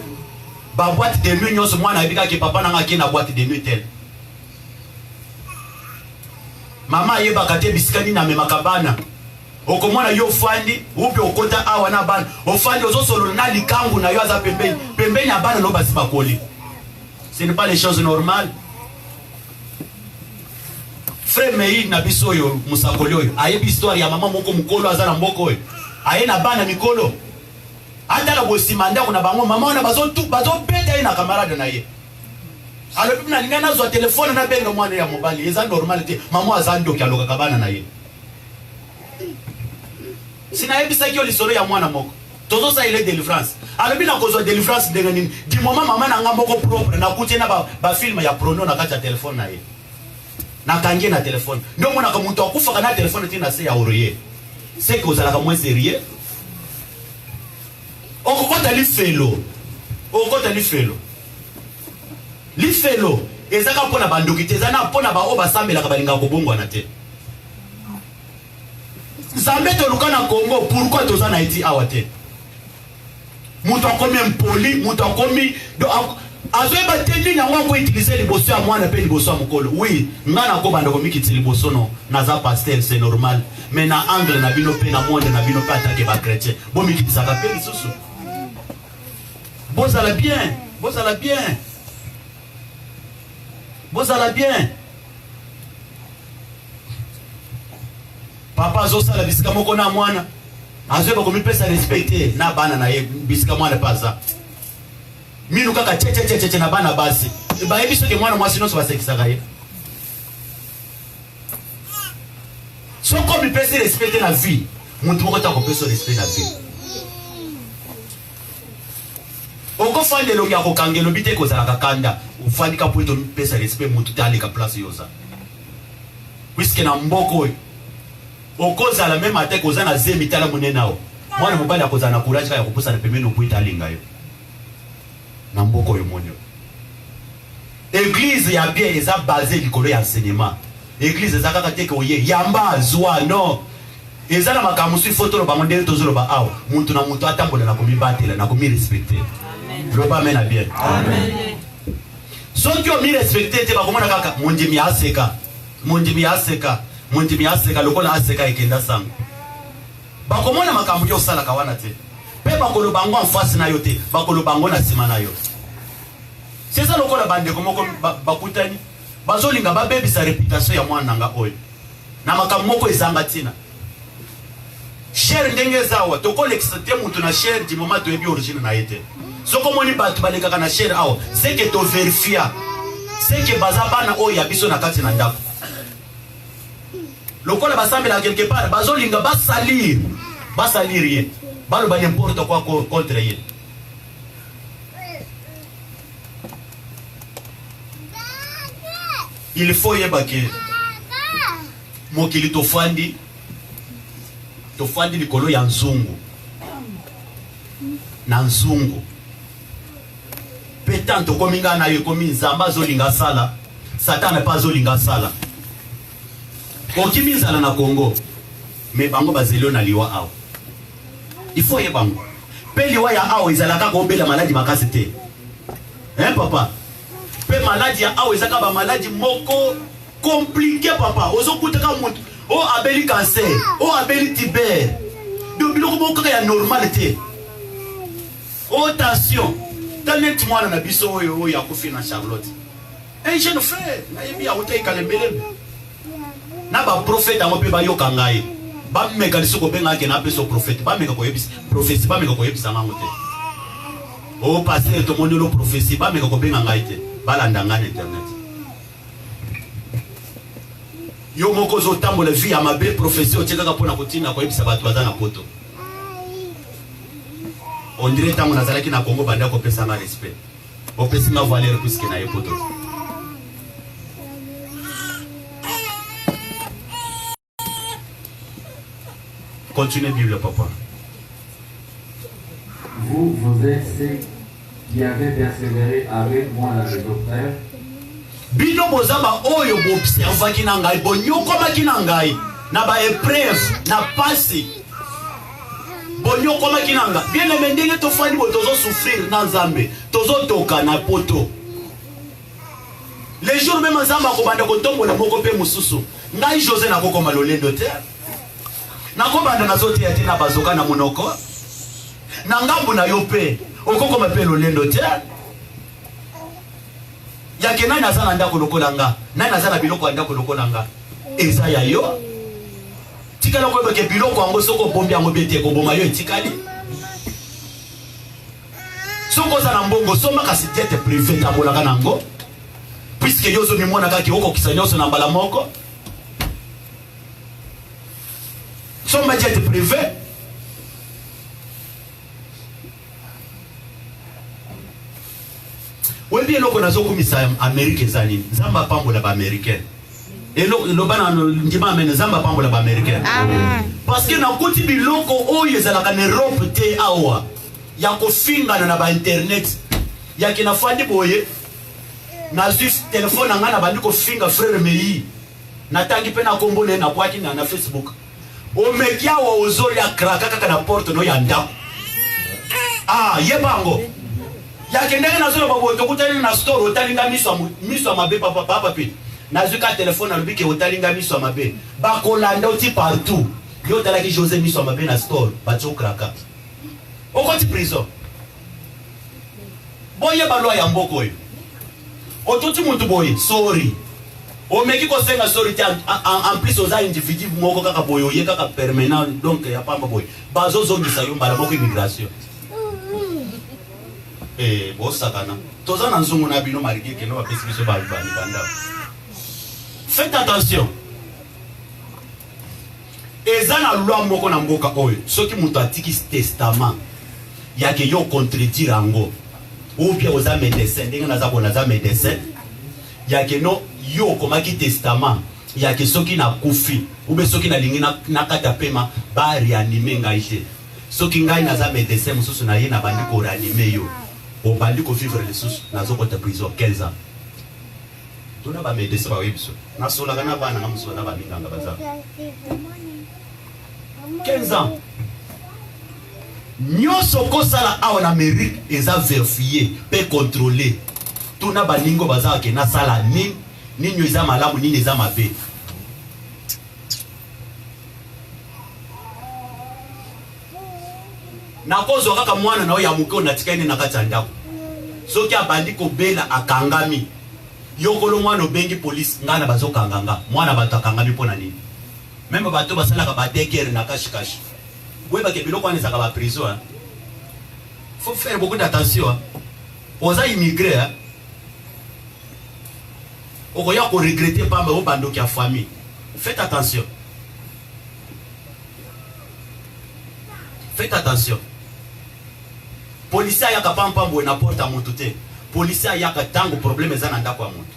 Ba boîte de nuit nyonso mwana abika ki papa nanga ki na boîte de nuit tel. Mama yeba kate bisikani na memakabana. Okomona yo fandi, upe okota awa na bana. Ofandi ozo solo na likangu na yo aza pembeni. Pembeni ya bana no basi bakoli. Ce n'est pas les choses normales. Frère Mei na biso yo musakoli oyo ayebi histoire ya mama moko mukolo azana mboko oyo aye na bana mikolo andala bosimanda kuna bango mama ona bazo beta ye na camarade na ye alobi na lingana zo telefone na benga mwana ya mobali eza normalite mama azando kyaloka kabana na ye sina yebi sakyo lisolo ya mwana moko tozo sa ile délivrance alobi na kozo délivrance denga nini di mama na nga moko propre na kuti na ba film ya prono na kata telefone na ye na kangie na telefone ndio mwana kama mtu akufa kana telefone tena se ya oreiller c'est que vous allez moins sérieux okokota li felo ezaka pona bandokite ezana pona ba oba sambela kabalinga kobongwa na te Nzambe to luka na Congo pourquoi toza na iti awate mutu akomi impoli mutu akomi azoeba tendi nyango ko utiliser liboso ya mwana pe liboso ya mukolo. Oui, ngana ko banda ko mikiti liboso no naza pastel c'est normal. Mais na angle na bino pe na monde na bino pe attaquer ba chrétien. Bo mikiti saka pe lisusu. Bozala bien, bozala bien. Bozala bien. Papa zo sala bisika moko na mwana. Azoeba ko mipesa respecter na bana na ye bisika mwana paza. Minu kaka cheche na bana basi. Ba ebiso ke mwana mwasi noso basekisaka ye. So comme pèse respecter la vie, muntu moko ta ko pèse respect la vie. Oko fande lo ya ko kangelo bite ko zala kakanda, ufandi ka point pèse respect muntu tali ka place yoza. Puisque na mboko oko zala même attaque ko zana zemi tala munenao. Mwana mobali akozana courage ka ya kopusa na pembeni okuita linga yo. Na mboko yo monyo. Église ya bien eza basé likolo ya enseignement. Église eza kaka teke oye yamba zwa no. Eza na makamusu photo lo bango ndele tozolo ba awa. Muntu na muntu atambola na komibatela na komi respecter. Amen. Loba amen na bien. Amen. Soki o mi respecter te bakomona kaka mondimi aseka. Mondimi aseka lokola aseka ekenda sango. Bakomona makambu yo sala kawana te. Pe bakolo bango en face na yo te, bakolo bango na sima na yo. C'est ça lokola bande komoko bakutani. Bazolinga babebi sa réputation ya mwana nga oyo. Na makambo moko ezanga tina. Cher ndenge zawa toko l'exciter mutu na cher di moment to ebi origine na yete. Soko moni batu baleka kana cher awa, c'est que to verifia. C'est que bazabana oyo ya biso na kati na ndako. Lokola basambela quelque part bazolinga basalir rien. Balo ba n'importe quoi contre yé. Il faut yeba ke mokili to fandi tofandi likolo ya nzungu na nzungu petan tokomi nga na yo komi nzamba azolinga sala satana pa azolinga sala kokimi nzala na Congo me bango bazelio na liwa awa il faut ye bango pe liwa ya awa ezalaka kobela maladi makasi te papa pe maladi ya awa ezaka ba maladi moko compliqué papa ozokutaka mutu o abeli cancer o abeli tiber do biloko moko kaka ya normalité o tension tanet mwana na biso oyo ya kofi na Charlotte jeune frère na yebi ya hotel kalembele na ba prophète amo pe ba yoka ngai ba meka lisoko benga ke na peso prophète ba meka ko yebisa prophétie ba meka ko yebisa ngango te o pasteur to mondelo prophétie ba meka ko benga ngai te balanda ngana internet yo moko zo tambola vie ya mabe prophétie o tsheka pona kotina ko yebisa batho bazana poto on dirait tango nazalaki na Congo banda ko pesa na respect o pesa na valeur puisque na yepoto. Continuez Bible papa. Vous êtes ceux qui avez persévéré avec moi dans le docteur. Bino bozaba oyo bo observa ki na ngai bo nyokoma ki na ngai na ba épreuve na passé bo nyokoma ki na ngai bien aimé ndenge to fandi bo tozo souffrir na Nzambe tozo toka na poto les jours même Nzamba ko banda ko tombola moko pe mususu ngai José na ko koma lolendo te na ko banda na zote ya tina bazoka na monoko na ngambu na yo pe okoko mape lolendo te yake nani azana ndako lokola nga nani azana biloko ndako lokola nga eza ya yo tikala ko beke biloko ango soko bombi ango bete ko boma yo etikali soko za na mbongo soma kasi tete privé tabolaka nango puisque yozo mimona kaki oko kisanyoso na mbala moko soma jet privé webi eloko nazokumisa Amerika ezali Nzamba pambola ba américain eloko bana ndima amene Nzamba pambola ba américain parce que na koti biloko oyo ezalaka na Europe te awa ya kofingana na ba internet ya kina fandi boye na juste téléphone ngana bandi ko finga frère Meyi na tangi pe na kombo na bwaki na Facebook o mekia wa ozori ya kraka kaka na porte no ya ndako yebango yakendeke na zolo babo tokutani na store otalinga miso mabe papa pe na zuka téléphone alobike otalinga miso mabe bakolanda oti partout yo talaki José miso mabe na store batso kraka okoti prison boye balwa ya mboko yo ototi muntu boye sorry o meki ko senga sorry en plus oza individu moko kaka boyo ye kaka permanent donc ya pamba boye bazo zongisa yo mbala moko immigration bosakana toza na nzungu na bino mariki keno ba pesi biso ba banda. Faites attention ezana loi moko na mboka oyo soki muto atiki testament yake yo contredire ango ou bien oza médecin ndenge naza bona za médecin yake no yo komaki testament yake soki na kufi ou bien soki na lingi na kata pema ba réanimer ngai te soki ngai naza médecin mususu na ye na bandi ko réanimer yo au bandi ko vivre les sous na zo kota prison 15 ans tuna ba médecin ba webso na sola kana bana na muso na ba minganga baza 15 ans nyoso ko sala awa na Amérique eza vérifié pe contrôler tuna ba ningo baza ke na sala ni ninyo eza malamu nini eza mabe na kozo kaka mwana na oya muko na tikane na kati ndako soki abandi ko bela akangami yokolo mwana obengi police ngana bazokanganga mwana bato akangami pona nini même bato basala ka batekere na kashikashi weba ke biloko aneza ka ba prison faut faire beaucoup d'attention oza immigré okoya ko regretter pamba o bando ki a famille faites attention police ayaka pampambo na porte a mutu te police ayaka tango problème eza na ndako ya mutu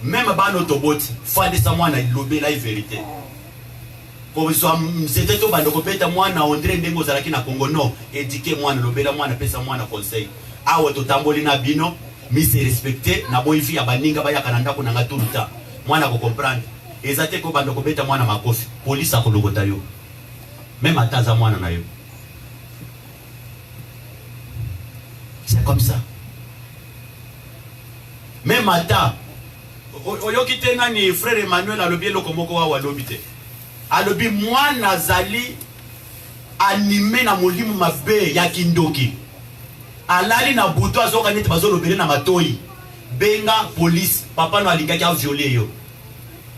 même bano toboti fande sa mwana lobela vérité ko so c'était to bando ko beta mwana André ndengo zalaki na Congo no éduquer mwana lobela mwana pesa mwana conseil awo to tamboli na bino mi se respecter na boifi ya baninga baya kananda ko nanga tout le temps mwana ko comprendre ezate ko bando ko beta mwana makofi police akolokota yo même ataza mwana na yo. C'est comme ça. Même ata oyoki te nani frère Emmanuel alobi eloko moko wa alobi te alobi mwana zali animé na molimo mabe ya kindoki alali na buto azoka neti bazolobele na matoi benga police papa no alingaki a violer yo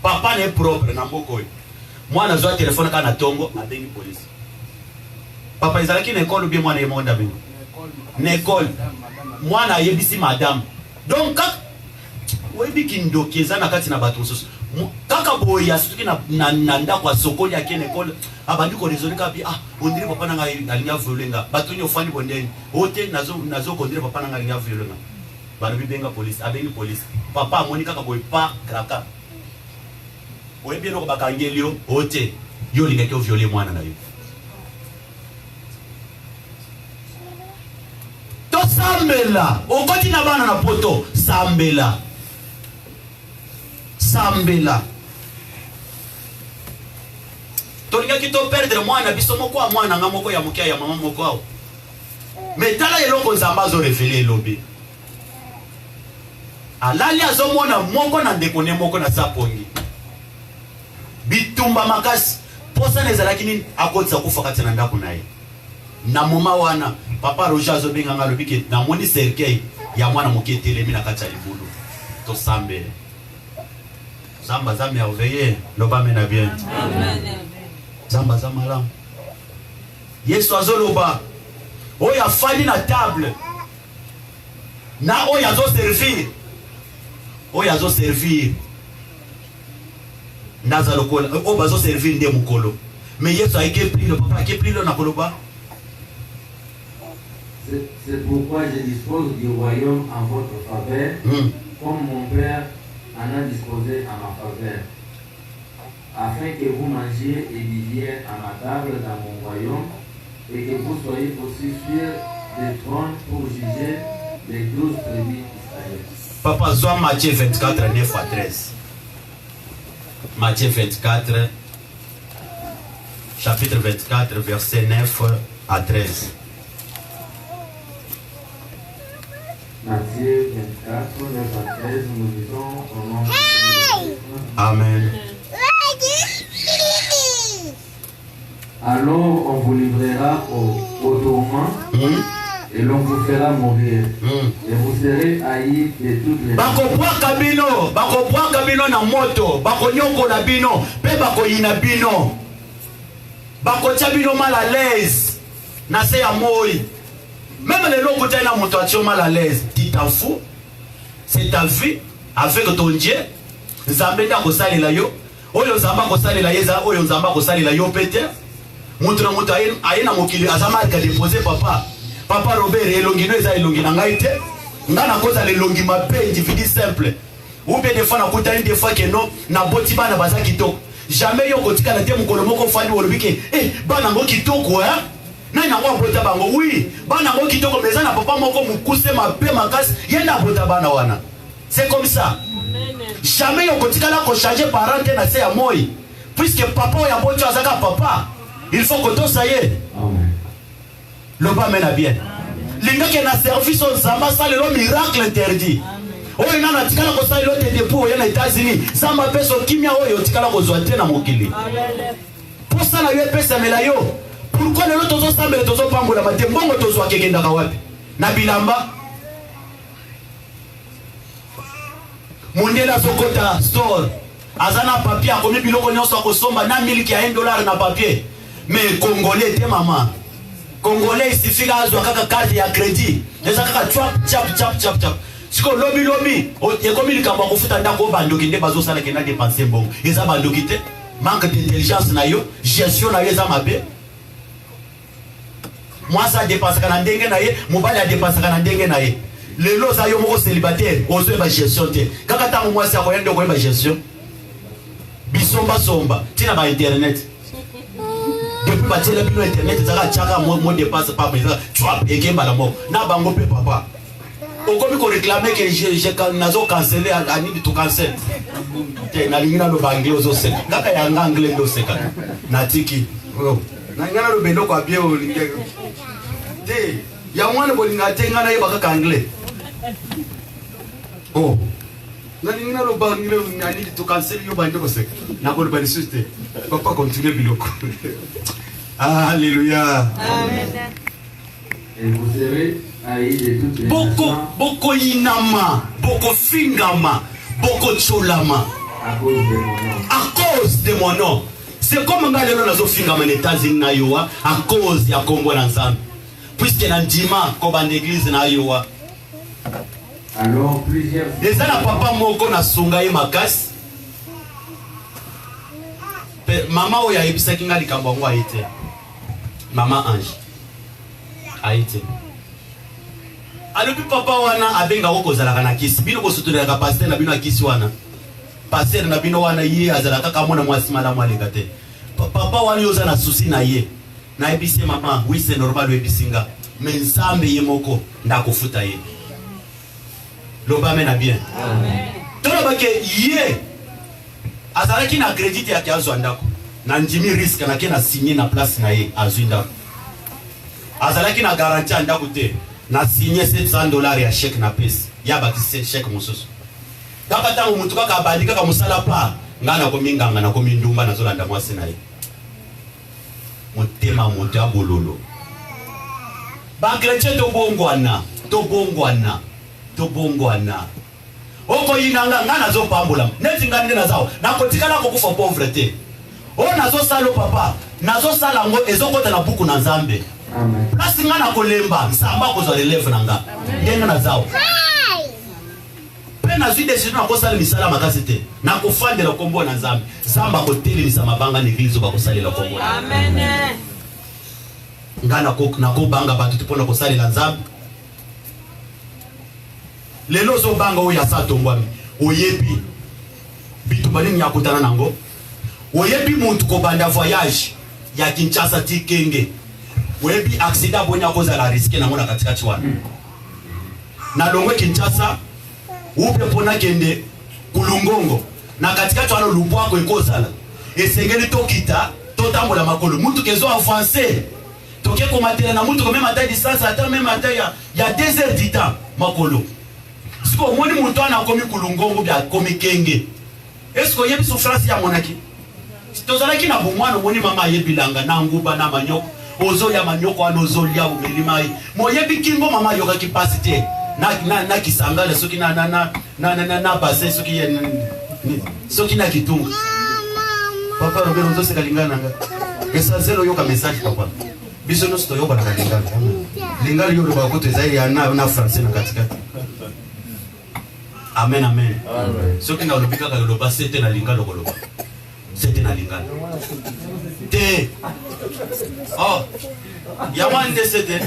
papa ne propre na mboko mwana zo telefone kana tongo abengi police papa ezalaki na école bien mwana yemonda bengo na école mwana yebisi madame donc webi kindoki eza na kati na bato mosusu kaka boya suki na ndako ya sokoli ya kene école abandi ko raisonner kapi on dirait papa nanga alinga violenga bato nyo fani bondeni ote nazo ko dirait papa nanga alinga violenga bana bibenga police abengi police papa amoni kaka boy pa kraka webi no bakangeli yo ote yo linga ke violer mwana na yo to sambela okoti na bana na poto sambela sambela tolinga kito perdre mwana biso moko a mwana nga moko ya mokia ya mama moko ao metala eloko nzamba zo révéler lobi alali azomona moko na ndekone moko na sapongi bitumba makasi posa nezalaki nini akotisa kufa kati na ndako naye na moma wana papa Roger azobenga nga lobi ke na moni cercueil ya mwana mokie telemi na kati ya libulu to sambela Zamba za merveilleux, loba mena bien. Amen. Zamba za malam. Yesu azoloba. Oya fali na table. Na oya zo servir. Oya zo servir. Naza lokola. Oba zo servir nde mukolo. Mais Yesu a été pris le papa qui pris le na koloba. C'est pourquoi je dispose du royaume en votre faveur, comme mon Père en a disposé à ma faveur, afin que vous mangiez et viviez à ma table dans mon royaume, et que vous soyez aussi sur des trônes pour juger les 12 tribus d'Israël. Papa, soit Matthieu 24, 9 à 13. Matthieu 24, chapitre 24, verset 9 à 13. Matthieu 24, 9 à 13, nous disons au nom de Jésus. Amen. Alors on vous livrera au tourment et l'on vous fera mourir. Et vous serez haïs de toutes les Bako bino na moto, bako nyongo na bino, pe bako yina bino. Bako tia bino mal à l'aise. Na se ya moi. Même les locaux na moto mal à l'aise. Tu t'en fous. C'est ta vie avec ton Dieu. Nzambe nda ko salela yo. Oyo nzamba ko salela yeza, oyo nzamba ko salela yo pete. Mutu na mutu ayena mokili azama ka déposer papa. Papa Robert elongino eza elongi na ngai te. Nga na koza le longi mabe individu simple. Ou bien des fois na kuta une des fois que non na boti bana baza kitoko. Jamais yo kotika na te mukolo moko fandi wolobike. Bana ngo kitoko hein. Na ina ngo bota bango oui. Bana ngo kitoko meza na papa moko mukuse mabe makasi yenda bota bana wana. C'est comme ça. Jamais yo kotika la ko changer parent na se ya moi. Puisque papa ya boto azaka papa. Il faut que tout ça y est. Amen. Le pas mène bien. Linga qui na service au Zamba ça le miracle interdit. Oyo nana tikala ko sa ilote depo ya na États-Unis. Zamba peso kimia oyo tikala ko zoate na mokili. Pour ça na yo pesa melayo. Pourquoi le loto zo sambele tozo pambola ba tembongo tozo akekenda ka wapi? Na bilamba. Mondela sokota store. Azana papier akomi biloko nyonso akosomba na miliki ya $1 na papier. Mais Congolais te maman. Congolais il suffit azwa kaka carte ya crédit. Eza kaka chap. Siko lobi. Ekomi likambo kofuta ndako bandoki nde bazosala kena dépenser mbongo. Eza bandoki te. Manque d'intelligence na yo, gestion na yo eza mabe. Moi ça dépense kana ndenge na ye, mobali a dépense kana ndenge na ye. Les lots à yomo célibataire, on se gestion. Quand on moi c'est à rien de gestion. Bisomba somba, tina ba internet. Depuis bâtir la bio internet, ça va chaka moi dépasse pas mais tu vois et game la mort. Na bango pe papa. Au comme qu'on réclamait que j'ai nazo cancellé à ni tout cancel. Na lingina lo bangi ozo seka. Ngaka ya anglais ndo seka. Na tiki. Na ngana lo bendo kwa bien o lingé. Te ya mwana bolinga te ngana yeba ka anglais. Oh. Na lingina lo bangi lo ngani tout cancel yo bando seka. Na ko ba susté. Papa continue biloko. Alléluia. Amen. Et vous serez haïs de toutes les nations Boko inama, boko fingama, boko cholama. à cause de mon nom. À cause de mon nom. C'est comme on a les gens qui fingama les États-Unis na yoa à cause ya kombo na nzambe. Puisque na ndima ko ba l'église na yoa. Alors plusieurs Les ala papa moko na sunga ye makasi. Mama oya ebisa kinga likambo ngo aite. Mama Ange. Aite. Alobi papa wana abenga ko zalaka na kisi. Bino ko sutunela pasteur na bino akisi wana. Pasteur na bino wana ye azalaka ka mona mwasi mala mwalenga te. Papa wana yoza na souci na ye. Na ebise mama, oui c'est normal ebisinga. Mais nzambe ye moko ndakofuta ye. Loba mena bien. Amen. Tolo bake ye azalaki na crédit ya kiazo andako. Na njimi risque na kena signer na place na ye azuinda. Azalaki na garantie andako te. Na signer $700 ya chèque na pesa. Ya batise chèque mususu. Kaka tangu mutu kaka bandika kaka musala pa. Ngana ko minganga na ko mindumba na zolanda mwasi na ye. Motema monte abololo. Ba chrétien to bongwana, to bongwana. To bongwana. Oko yinanga ngana zo pambula. Neti ngani na zao. Na kotikala ko kufa pauvreté. O nazo salo papa. Nazo sala ngo ezokota na buku na Nzambe. Amen. Kasi ngana kolemba nsamba ko zo relève nanga. Ndenga na zao. Pe na zide sino ko sala misala makasi te. Na ko fandela kombo na Nzambe. Samba ko telemisa mabanga n'église ba ko salela kombo. Amen. Ngana ko na ko banga batu tupona ko salela Nzambe. Lelo zo banga o ya satongwami. Oyebi. Bitu balini ya kutana nango. Oyebi muntu ko banda voyage ya Kinshasa ti Kenge. Oyebi accident bonya koza la risque na ngona katikati wana. Na longwe Kinshasa upe pona kende kulungongo na katikati wana lupwa ko ekozala. Esengeli tokita totambola makolo. Muntu kezo avancer. Toke ko matela na muntu ko même à distance ata même ata ya 2 heures du temps makolo. Siko moni muntu ana komi kulungongo bya komi Kenge. Esko yebi souffrance ya monaki. Tozalaki na bomwana moni mama yebilanga na nguba na manyoko. Ozo ya manyoko ano zolia umelimai. Moyebi kingo mama yoka capacité. Na kisangala soki na base soki ya soki na kitunga. Papa Robert ozo se kalingana nga. Esa zero yoka message papa. Biso no sto yoka na kalingana. Lingala yoka ba koto ezai ya na français na katikati. Amen amen. Amen. Soki na lobika ka loba sete na lingala koloba. C'était na lingala. Te. Oh. Yamande c'était.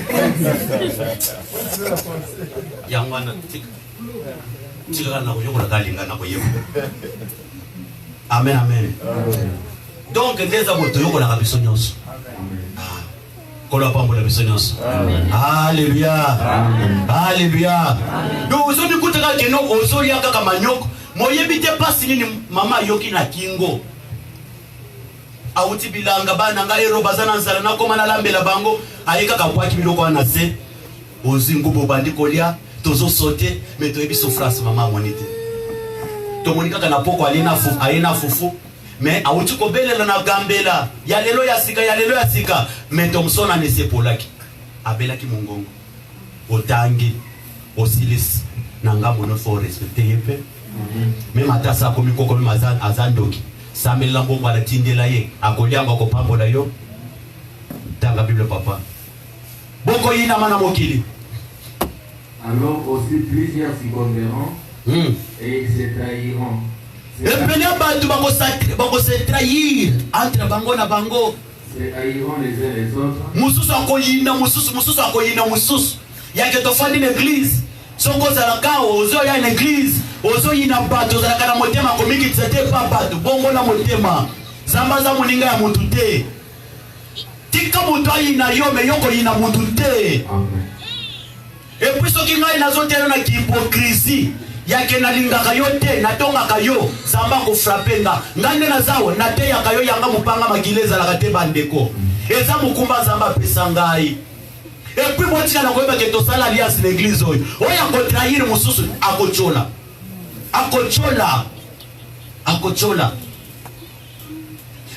Yamwana tika. Tika na ko yokola kalingana ko yebo. Amen amen. Donc ndeza moto yokola ka biso nyonso. Kola pambola biso nyonso. Alléluia. Alléluia. Donc ozoni kutaka keno ozoli aka kama nyoko. Moyebi te pasi nini mama yoki na kingo. Auti bilanga bana nga ero bazana nzala na koma na lambela bango ayeka ka kwaki biloko na se ozingu bobandi kolia tozo sauter mais to ebi souffrance mama monite to monika kana poko alina fufu mais auti ko belela na gambela ya lelo ya sika mais to msona ne sepolaki abelaki mongongo otangi osilis nanga mono for respecter yepe même atasa komi koko azandoki Samuel Lambongo ala tindela ye akolianga ko pambola yo tanga Bible papa boko yina mana mokili. Alors aussi plusieurs s'y et ils se trahiront. Et penia bantu bako se trahir entre bango na bango. Se haïront les uns les autres. Mususu akoyina mususu. Yake tofandi l'église. Soko zalaka ozo ya l'église, ozo yina bato zalaka na motema komiki tsete pa bato bongo na motema. Zamba za muninga ya mutu te. Tika mutu ayina yo me yoko yina mutu te. Et puis soki ngai nazotela na hypocrisie yake nalingaka yo te natongaka yo zamba ko frapper nga ngande nazawo nateyaka yo yanga mupanga magileza la kate bandeko eza mukumba zamba pesa ngai. Et puis moi tika na koyeba ke to sala alliance l'église oyo oya ko trahir mususu akochola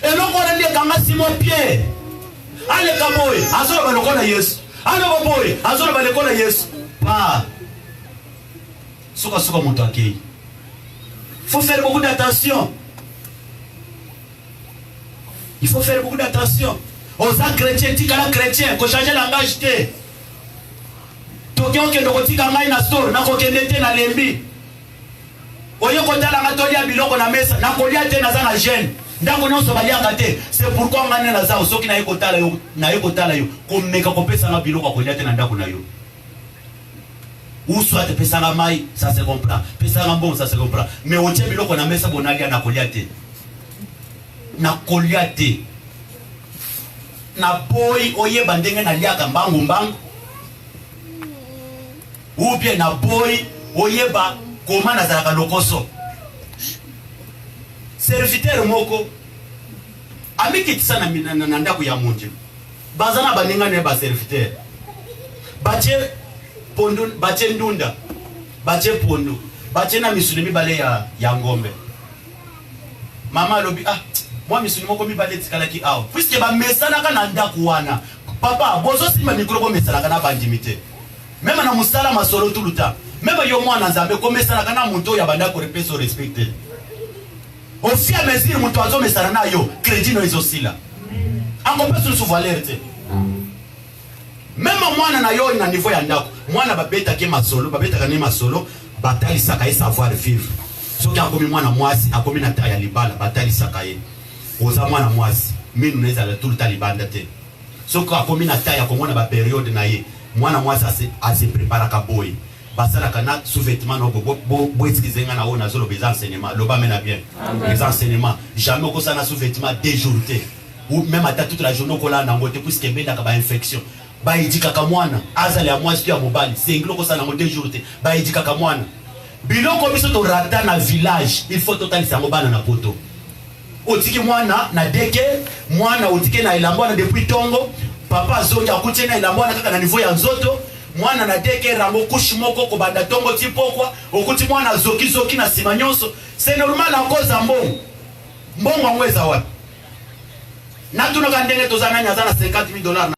eloko na ndiye kanga Simon Pierre ale kaboy azola balokona Yesu ale kaboy azola balokona Yesu pa soka moto akei. Faut faire beaucoup d'attention. Il faut faire beaucoup d'attention. Aux chrétiens, tika la chrétien, ko changer langage te. Tokyo ke ndoko tika ngai na store na ko kende te na lembi. Oyo ko tala ngatolia biloko na mesa na kolia te na za na jeune. Ndako nyonso baliaka te. C'est pourquoi ngane na za soki na ekotala yo ko meka ko pesa na biloko kolia te na ndako na yo. Ou soit pesa na mai, ça se comprend. Pesa na bon, ça se comprend. Mais on tient biloko na mesa bonalia na kolia te. Na kolia te. Na boy oye bandenge na liaka mbangu. Ou bien na boy oye ba koma na zalaka lokoso. Serviteur moko amiki tsana na ndako ya munje. Bazana baninga ne ba serviteur. Bache pondo bache ndunda. Bache pondo. Bache na misulimi bale ya ngombe. Mama lobi moi misulimi moko mi bale tikala ki aw. Puisque ba mesala kana ndako wana. Papa bozo sima mikro ko mesala kana bandimite. Même na musala masolo tout le temps. Même yo mwana nzambe ko mesala kana muntu ya banda ko repeso respecter. Au fur et à mesure muntu azo mesala na yo crédit no izosila. Akope sous valeur te. Même mwana na yo ina niveau ya ndako. Mwana babeta ke masolo, babeta kana masolo, batali saka savoir vivre. Soki akomi mwana mwasi, akomi na ta ya libala, batali saka ye. Oza mwana mwasi, minu neza la tout le temps libanda te. Soki akomi na ta ya komona ba période na ye. Mwana mwasi ase prépara ka boy. Basala kana sous-vêtement no bo eskizenga na ona zolo bez enseignement. Loba mena bien. Les enseignements, jamais ko sana sous-vêtement déjourté. Ou même à toute la journée ko la na ngote puisque benda ka ba infection. Ba idika ka mwana, azali ya mwasi ya mobali, senglo ko sana ngote déjourté. Ba idika ka mwana. Biloko biso to rata na village, il faut totalisa ngobana na poto. Otiki mwana na deke, mwana otike na ilambwana depuis tongo. Papa zonja kuchena ilambwana kaka na niveau ya nzoto. Mwana na deke rango kushimoko ko banda tongo tipokwa. Okuti mwana zoki na simanyonso. C'est normal à cause de mbongo. Mbongo ngweza wapi? Na tunaka ndenge tozana nyazana $50,000